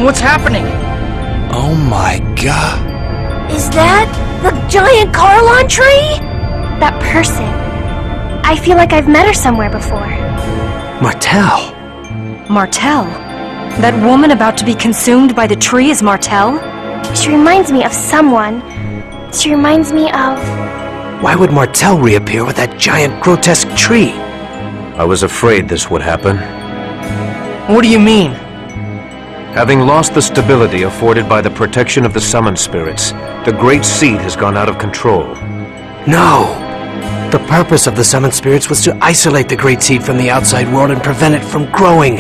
What's happening? Oh my god. Is that the giant Carlon tree? That person. I feel like I've met her somewhere before. Martel. Martel? That woman about to be consumed by the tree is Martel? She reminds me of someone. She reminds me of... Why would Martel reappear with that giant grotesque tree? I was afraid this would happen. What do you mean? Having lost the stability afforded by the protection of the summoned spirits, the Great Seed has gone out of control. No! The purpose of the summoned spirits was to isolate the Great Seed from the outside world and prevent it from growing.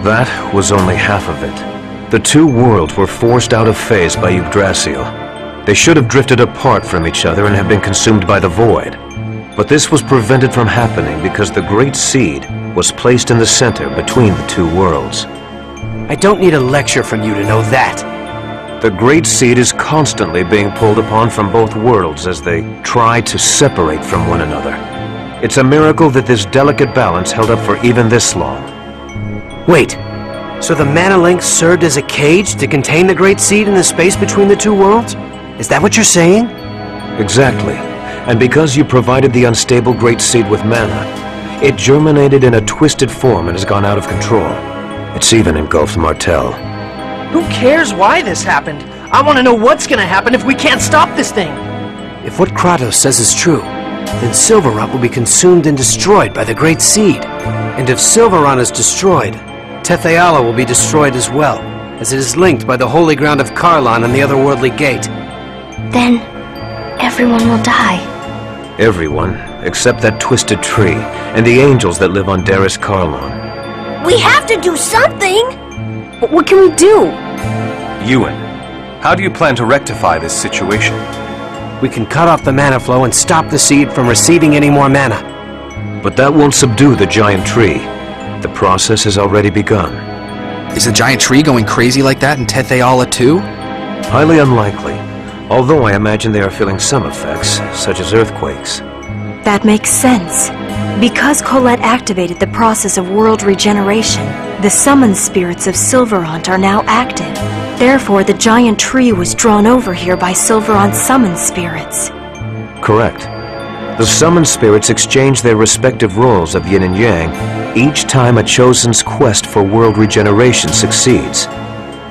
That was only half of it. The two worlds were forced out of phase by Yggdrasil. They should have drifted apart from each other and have been consumed by the void. But this was prevented from happening because the Great Seed was placed in the center between the two worlds. I don't need a lecture from you to know that. The Great Seed is constantly being pulled upon from both worlds as they try to separate from one another. It's a miracle that this delicate balance held up for even this long. Wait, so the Mana Link served as a cage to contain the Great Seed in the space between the two worlds? Is that what you're saying? Exactly. And because you provided the unstable Great Seed with mana, it germinated in a twisted form and has gone out of control. It's even engulfed Martel. Who cares why this happened? I want to know what's gonna happen if we can't stop this thing. If what Kratos says is true, then Silverrot will be consumed and destroyed by the Great Seed. And if Silverrot is destroyed, Tetheala will be destroyed as well, as it is linked by the holy ground of Carlon and the otherworldly gate. Then, everyone will die. Everyone, except that twisted tree, and the angels that live on Daris Carlon. We have to do something! But what can we do? Ewan, how do you plan to rectify this situation? We can cut off the mana flow and stop the seed from receiving any more mana. But that won't subdue the giant tree. The process has already begun. Is the giant tree going crazy like that in Tetheala too? Highly unlikely, although I imagine they are feeling some effects, such as earthquakes. That makes sense. Because Colette activated the process of world regeneration, the summoned spirits of Silverrot are now active. Therefore, the giant tree was drawn over here by Silverrot's summoned spirits. Correct. The summoned spirits exchange their respective roles of yin and yang each time a chosen's quest for world regeneration succeeds.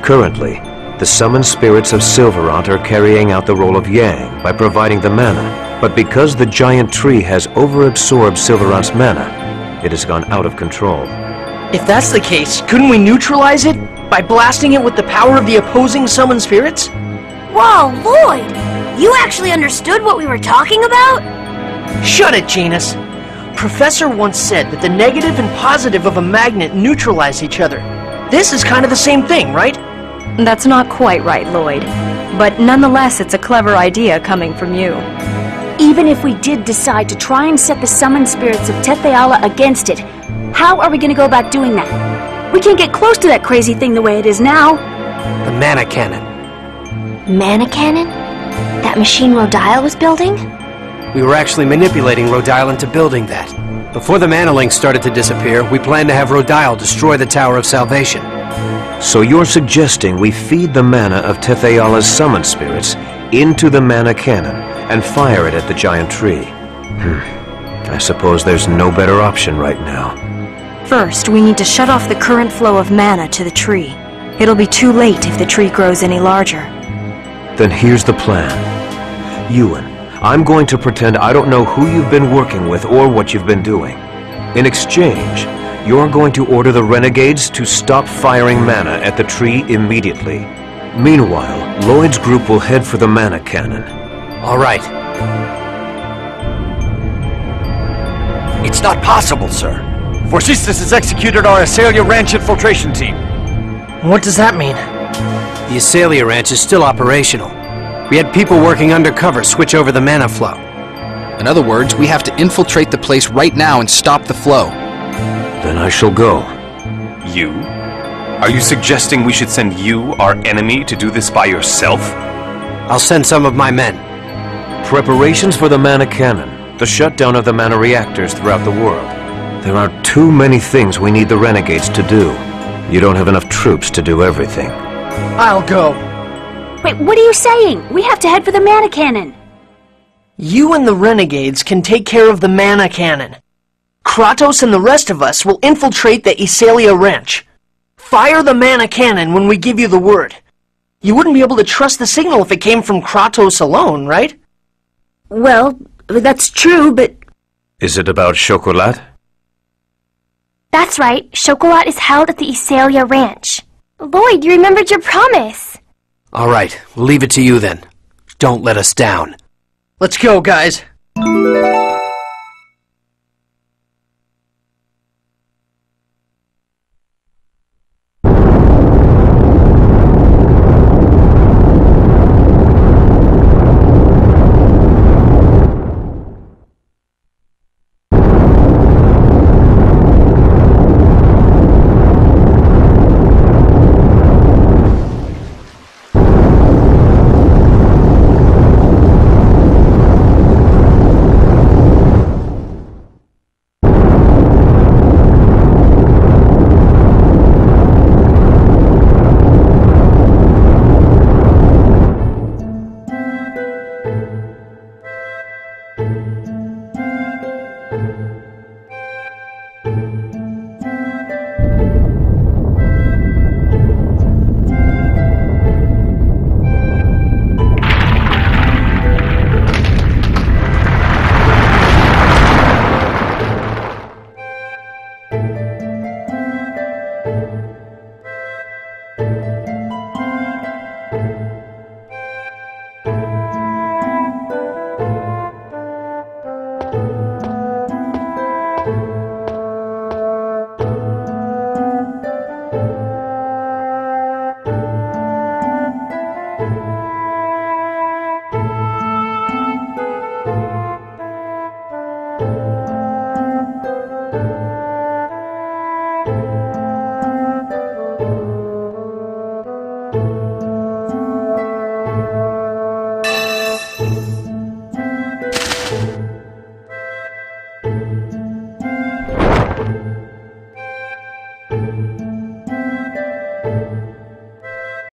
Currently, the summoned spirits of Silverrot are carrying out the role of yang by providing the mana. But because the giant tree has overabsorbed Silverrot's mana, it has gone out of control. If that's the case, couldn't we neutralize it by blasting it with the power of the opposing summoned spirits? Whoa, Lloyd! You actually understood what we were talking about? Shut it, Janus. Professor once said that the negative and positive of a magnet neutralize each other. This is kind of the same thing, right? That's not quite right, Lloyd. But nonetheless, it's a clever idea coming from you. Even if we did decide to try and set the summoned spirits of Tetheala against it, how are we going to go about doing that? We can't get close to that crazy thing the way it is now. The mana cannon. Mana cannon? That machine Rodial was building? We were actually manipulating Rodial into building that. Before the mana link started to disappear, we planned to have Rodial destroy the Tower of Salvation. So you're suggesting we feed the mana of Tetheala's summoned spirits into the mana cannon and fire it at the giant tree. I suppose there's no better option right now. First, we need to shut off the current flow of mana to the tree. It'll be too late if the tree grows any larger. Then here's the plan. Ewan, I'm going to pretend I don't know who you've been working with or what you've been doing. In exchange, you're going to order the renegades to stop firing mana at the tree immediately. Meanwhile, Lloyd's group will head for the mana cannon. All right. It's not possible, sir. Forcistus has executed our Azalea Ranch infiltration team. What does that mean? The Azalea Ranch is still operational. We had people working undercover switch over the mana flow. In other words, we have to infiltrate the place right now and stop the flow. Then I shall go. You? Are you suggesting we should send you, our enemy, to do this by yourself? I'll send some of my men. Preparations for the mana cannon, the shutdown of the mana reactors throughout the world. There are too many things we need the renegades to do. You don't have enough troops to do everything. I'll go. Wait, what are you saying? We have to head for the mana cannon. You and the renegades can take care of the mana cannon. Kratos and the rest of us will infiltrate the Isalia Ranch. Fire the mana cannon when we give you the word. You wouldn't be able to trust the signal if it came from Kratos alone, right? Well, that's true, but... Is it about Chocolat? That's right. Chocolat is held at the Isalia Ranch. Lloyd, you remembered your promise. All right, we'll leave it to you then. Don't let us down. Let's go, guys.